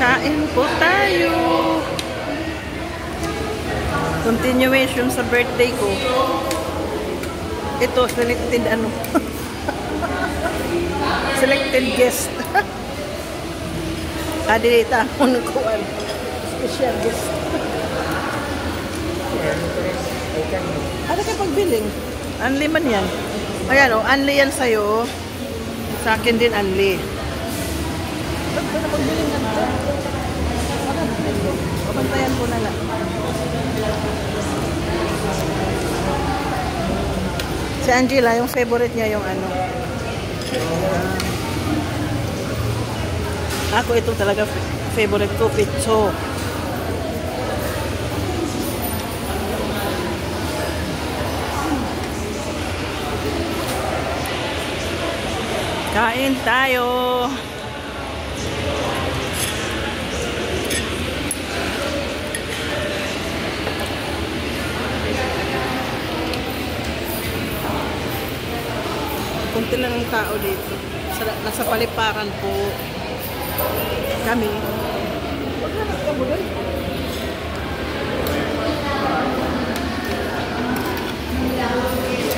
Kain po tayo. Continuation sa birthday ko. Ito, selected ano. Selected guest. Kadilita akong kuwan. Special guest. Ano kayo pagbiling? Unli man yan. Ayan o, unli yan sa'yo. Sa akin din unli. Ba't na pagbiling na ito? Papantayan ko na lang. Si Angela, yung favorite niya yung ano. Ako ito talaga favorite ko, pizzo. Kain tayo. Kunti lang ang tao dito. Nasa paliparan po kami. Maghanap ka mo doon.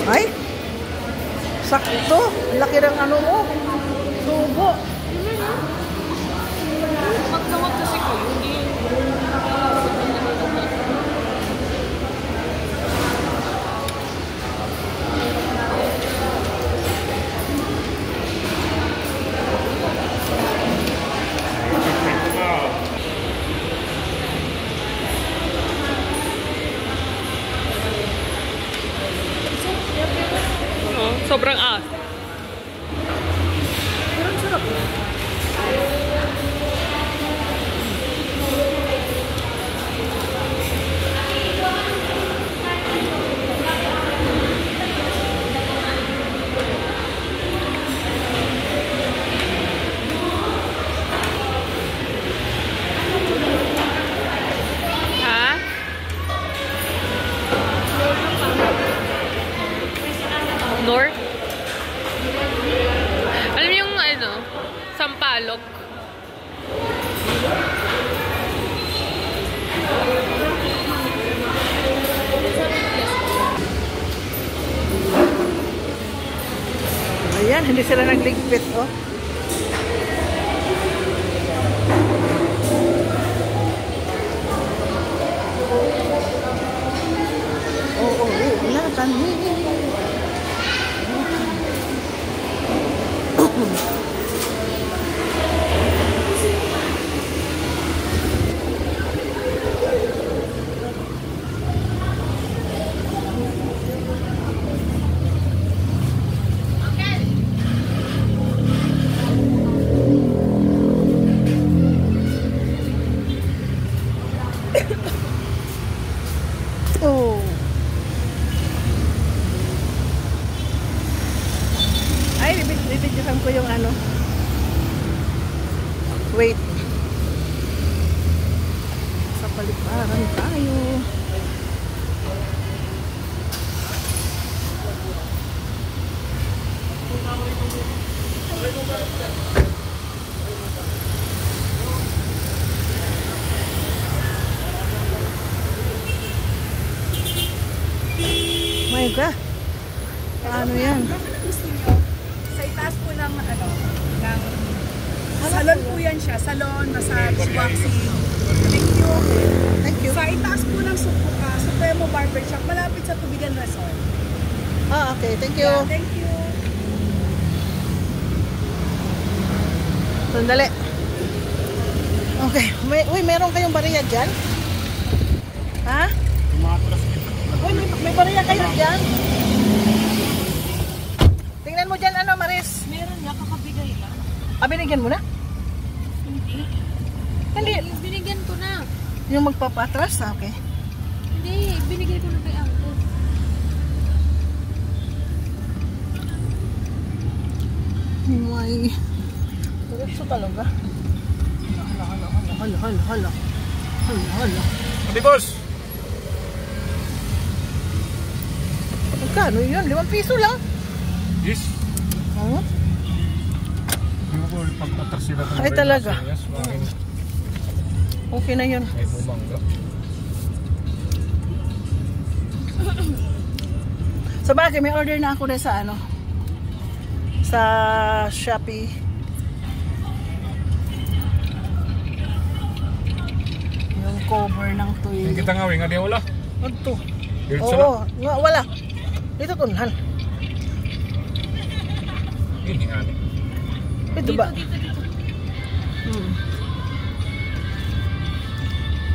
Ay! Sakto! Laki ng ano mo. Subo. Magtawag kasi ko. Hindi. Sobrang as. Pero ang sarap. Ha? North? Alam mo yung ano, Sampalok. Ayan, hindi sila nagligpit, oh. Oo, wala kami. Oh. Ay, bibidyohan ko yung ano. Wait. Sa paliparan tayo. My God. Paano yan? Sa itaas po ng ano, ng salon po yan siya. Salon, massage, waxing. Thank you. Thank you. Sa itaas po ng Supremo Barber Shop, malapit sa Tubigan Resort. Ah, okay. Thank you. Yeah, thank you. Sandali. Okay. Uy, meron kayong bariya dyan? Ha? Uy, may bariya kayo dyan? Tingnan mo dyan, ano, Maris? Meron niya, kakabigay lang. Ah, binigyan mo na? Hindi. Hindi. Binigyan ko na. Yung magpapatras, okay. Hindi, binigay ko na kay Uncle. May... Diretso talaga. Hala. Ate boss! Magkano yun? 5 piso lang. Yes. Oo. Hindi mo ko pagpatras sila. Ay, talaga. Okay na yun. May bumangga. Sa bagay, may order na ako sa ano, sa Shopee. Yung cover ng Yung tuyo. kita ngawin nga di wala. Ano to? Diretso na. Oo, wala. Dito tunhan. Ini nga. Dito ba? Dito.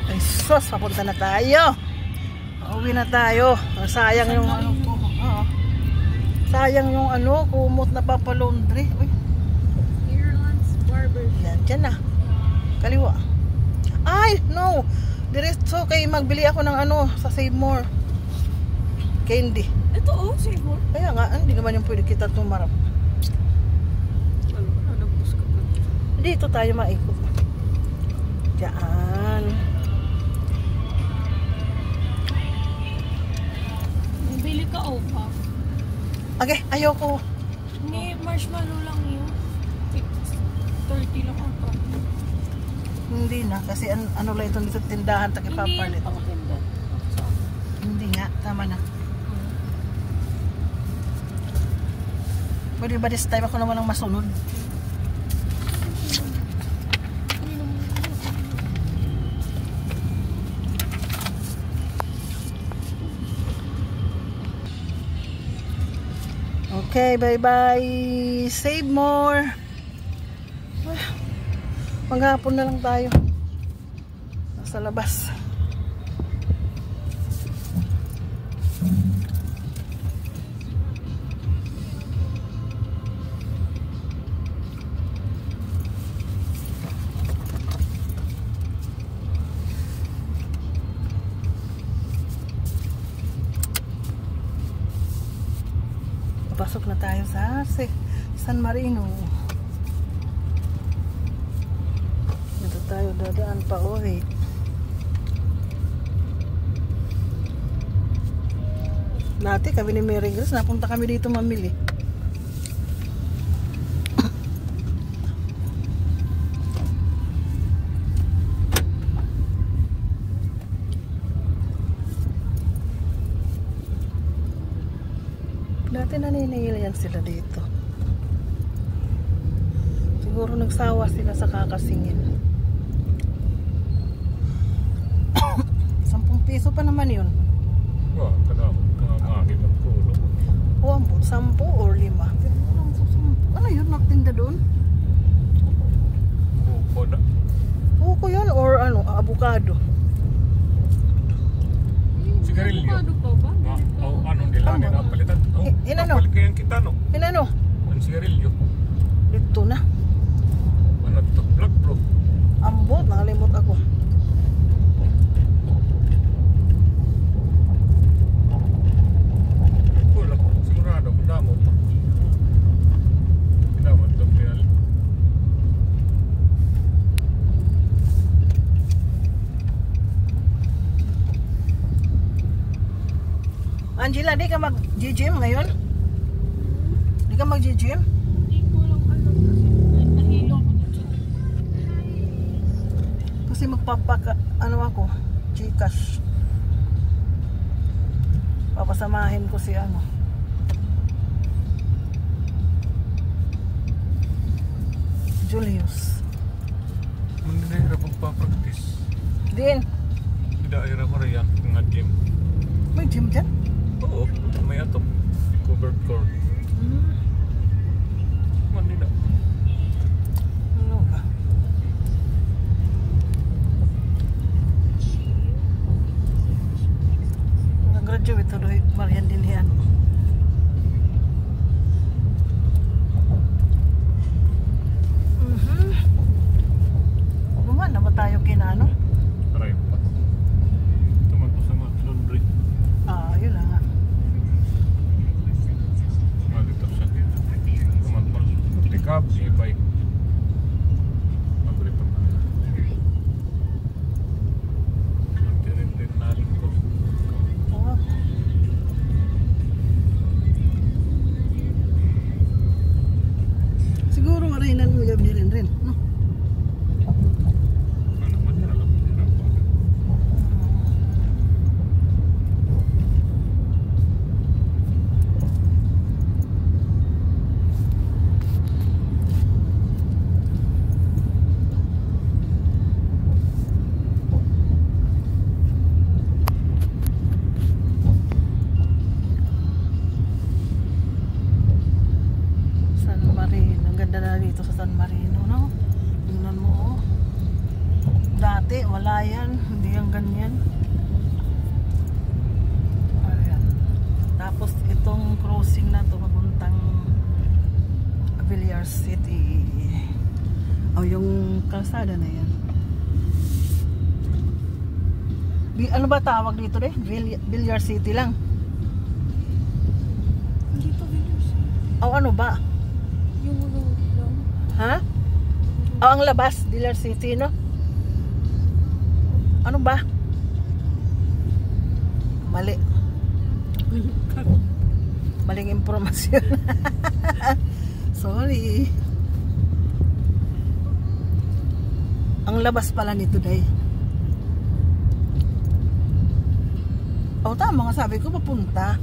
Ay sus, papunta na tayo. Uwi na tayo. Sayang yung ano ko. Oo. Sayang yung ano, kumot na papalondre. Uy, Ireland's Barber. yan, dyan na. Kaliwa. Ay, no. Diretso kay magbili ako ng ano sa Save More. Candy. Ito oh, save mo. Kaya nga, hindi naman yung pwede kita tumarap. Ano, nagpus ka pa. Dito tayo maikot. Diyan. Bili ka opa. Okay, ayoko. Hindi, marshmallow lang yun. 30 lang ang pa. Hindi na, kasi ano lang ito dito tindahan, takipapalit. Hindi, pangtinda. Hindi nga, tama na. Pwede ba this time ako naman ang masunod? Okay, bye-bye. Save More. Maghapon na lang tayo. Nasa labas. Pasok na tayo sa San Marino. Dito tayo dadaan pa uwi. Dati kami ni Mary Grace, napunta kami dito mamili. Dati naniningil yan sila dito. Siguro nagsawa sila sa kakasingin. 10 piso pa naman yun. Wah, kadang ngagit ang kulo. O ambot, 10 or 5. Pero walang sa 10. Ano yun, nagtinda doon? Buko na. Buko yun or ano, avocado. Sigarilyo. Avocado pa ba? Ano nila Ano? nila palitan? Inano? Kapalit kayang kita no. Inano? Ang sigarilyo. Dito na. Ano to? Black bro. Ambot, nakalimot ako. Wala ko. Sigurado. Damo pa. Damo to. Angela, di ka mag-gym ngayon? Di ka mag-gym? Hindi ko lang alam kasi nahilo ako dito. Kasi ano ako, Gcash. Papasamahin ko si ano. Julius. Manila pang pa-practice. Din, Tidak era ko rin yan. Nga gym. may gym dyan? Oo. May ato. Covered court. Manila. Ano ba? Nag-graduate tuloy, Marian din yan. Buman na ba tayo kinano? Aray pa. Tuman po sa mga laundry. Ah, yun na nga. Dito siya. Tuman po. Tikap, e-bike. Pabili pa pa. Rin naling ko. Oo. Siguro nga rin mo gabi rin. No? Ano man na lang. ganda na dito sa San Marino, no? Tingnan mo, oh. Dati, wala yan. Hindi yan ganyan. Ayan. Tapos, itong crossing na to papuntang Villar City. O, yung kalsada na yan. Ano ba tawag dito eh? Villar City lang. Hindi pa Villar City. O, ano ba? Yung ano lang. Ha? O, ang labas, Villar City, no? Ano ba? Mali. Maling impormasyon. Sorry. Ang labas pala nito, day. O, tama nga sabi ko, papunta.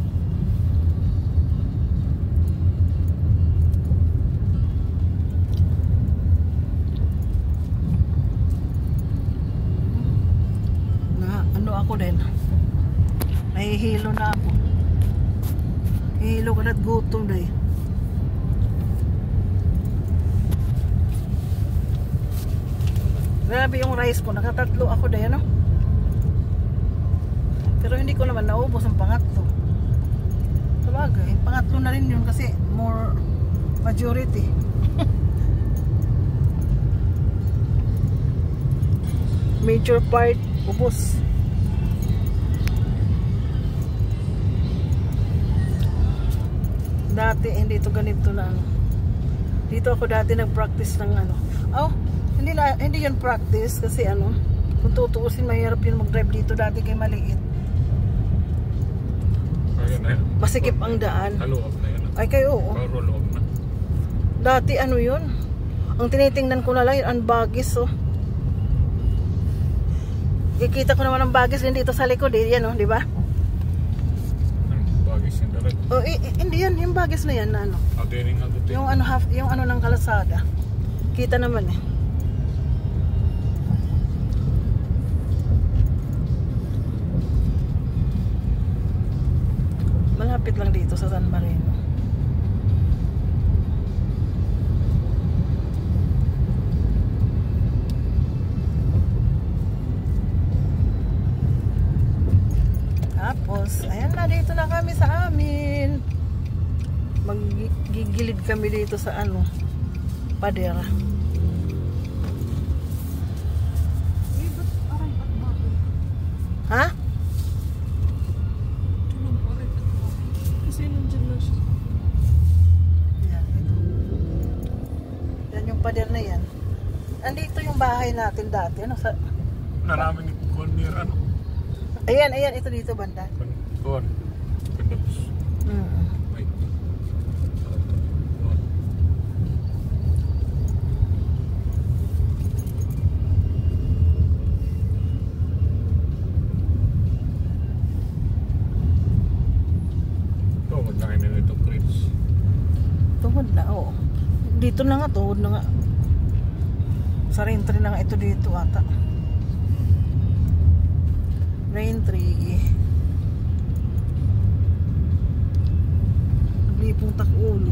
Ako din. Nahihilo na ako. Hihilo ka na't gutom day. Grabe yung rice ko. Nakatatlo ako day, ano? Pero hindi ko naman naubos ang pangatlo. Sabagay, pangatlo na rin yun kasi more majority. Major part, ubos. Dati hindi ito ganito na ano. Dito ako dati nag-practice ng ano. Oh, hindi yun practice kasi ano, kung tutuusin mahirap yun mag-drive dito dati kay maliit. Masikip ang daan. Halo-up na yan. Ay kayo, oo. Roll-up na. Dati ano yun? Ang tinitingnan ko na lang yun, ang bagis, oh. Kikita ko naman ang bagis din dito sa likod, eh. Yan, oh, di ba? Oh, hindi yan, yung bagis na yan na ano. Yung ano yung ano ng kalsada. Kita naman eh. Malapit lang dito sa San Marino. Tapos, ayan na, dito na kami sa amin. Maggigilid kami dito sa ano, Padera. Ha? Kasi nandiyan na siya. Yan, ito. Yan yung Padera na yan. Andito yung bahay natin dati. Ano sa... Naraming ikukuhan niya, ano? Ayan, ito dito banda. Kuhan. Pindaps. Ay. Tuhod na kayo nito, Chris. Tuhod na, oo. Dito na nga, tuhod na nga. Sa Raintree na nga ito dito ata. Raintree. Naglipong tak-ulo.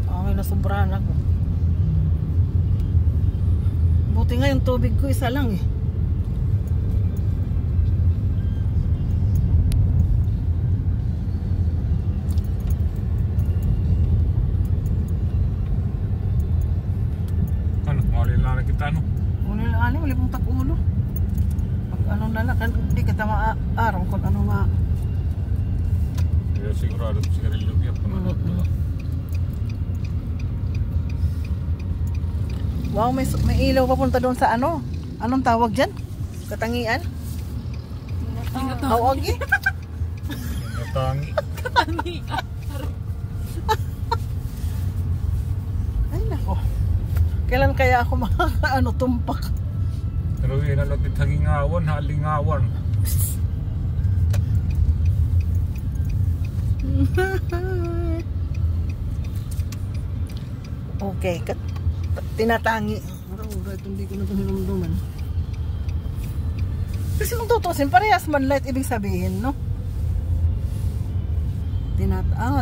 Okay, nasobrahan ako. Buti nga yung tubig ko isa lang eh. Ano, malila na kita, no? Wala pong tak-ulo. Ano na lang, hindi kita maaaraw kung ano nga. Kaya sigurado si Carillo yan. Wow, may ilaw papunta doon sa ano? Anong tawag dyan? Katangian? Tawag eh? Natangi. Katangian. Ay nako. Kailan kaya ako makakaano tumpak? Pero yun, nalapit hangingawan, halingawan. Okay, tinatangi. Ito hindi ko na ito hinumduman. Kasi kung tutusin, parehas man light ibig sabihin, no?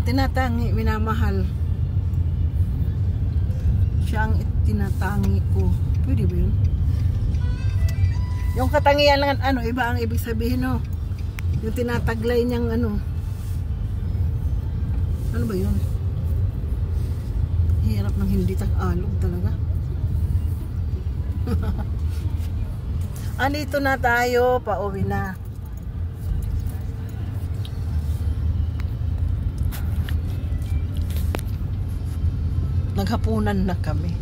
Tinatangi, minamahal. Siya ang tinatangi ko. Pwede ba yun? Yung katangian lang, ano, iba ang ibig sabihin, no? Yung tinataglay niyang, ano. Ano ba yun? Hirap ng hindi Tagalog talaga. Andito na tayo, pauwi na. Naghapunan na kami.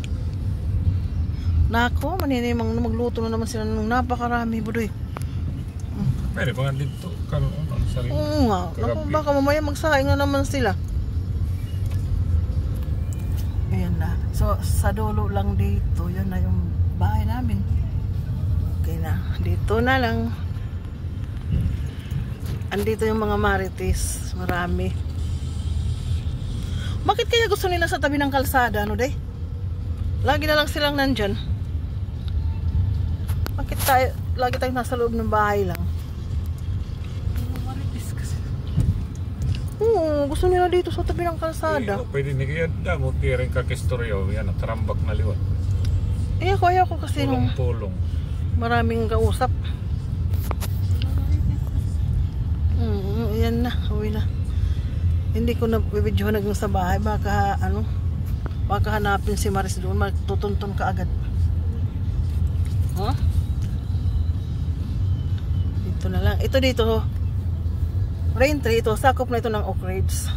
Nako, maninimang magluto na naman sila ng napakarami, budoy. Pwede ba nga dito? Karoon ang sarili. Oo nga. Naku, baka mamaya magsaing na naman sila. Ayan na. So, sa dulo lang dito, yun na yung bahay namin. Okay na. Dito na lang. Andito yung mga marites. Marami. Bakit kaya gusto nila sa tabi ng kalsada, ano day? Lagi na lang silang nandyan. Bakit lagi tayo nasa loob ng bahay lang? Oo, gusto nila dito sa tabi ng kalsada. Pwede ni kaya mo tiring kakistoryo. Yan, tarambak na liwan. Ayaw ko kasi nung Tulong-tulong. maraming kausap. Yan na, uwi na. Hindi ko na video naging sa bahay. Baka hanapin si Maris doon. Magtutuntun ka agad. Huh? Dito na lang. Ito dito. Rain tree. Ito. Sakop na ito ng Oak Ridge.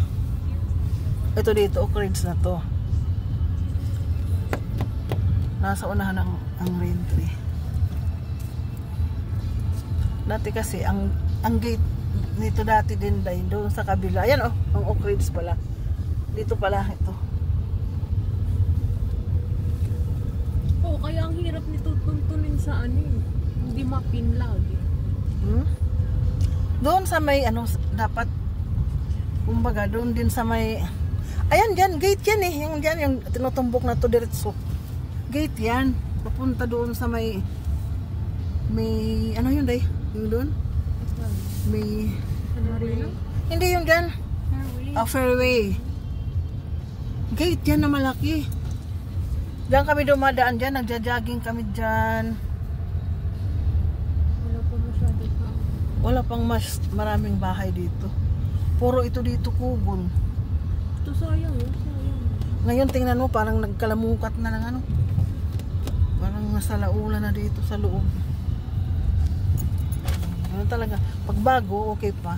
Ito dito. Oak Ridge na to. Nasa unahan ang rain tree. Dati kasi ang gate nito dati din dahil doon sa kabila. Ayan oh, ang Oak Ridge pala. Dito pala ito. Oh, kaya ang hirap nito tuntunin sa ano eh. Hindi mapinlag eh. Doon sa may dapat kumbaga doon din sa may ayan dyan, gate yan eh. Yung dyan, yung tinutumbok na to diretso. Gate yan. Papunta doon sa may ano yun day? Yung doon? May hindi yung dyan. Fairway. Gate yan na malaki. Diyan kami dumadaan dyan. Nagja-jogging kami dyan. Wala pa masyado pa. Wala pang maraming bahay dito. Puro ito dito kubon. Ito sayang oh. Sayang. Ngayon tingnan mo parang nagkalamukat na lang ano. Parang nasa laula na dito sa loob. Ano talaga, pag bago, okay pa.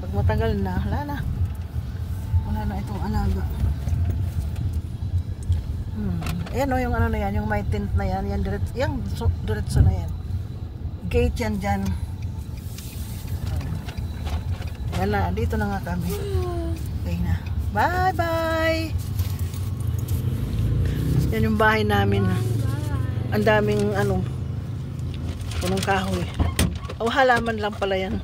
Pag matagal na, wala na itong alaga. Ayan o, yung ano na yan, yung may tent na yan, diretso na yan. Gate yan dyan. Yan na, dito na nga kami. Okay na. Bye bye! Yan yung bahay namin. Ang daming punong kahoy. O halaman lang pala yan.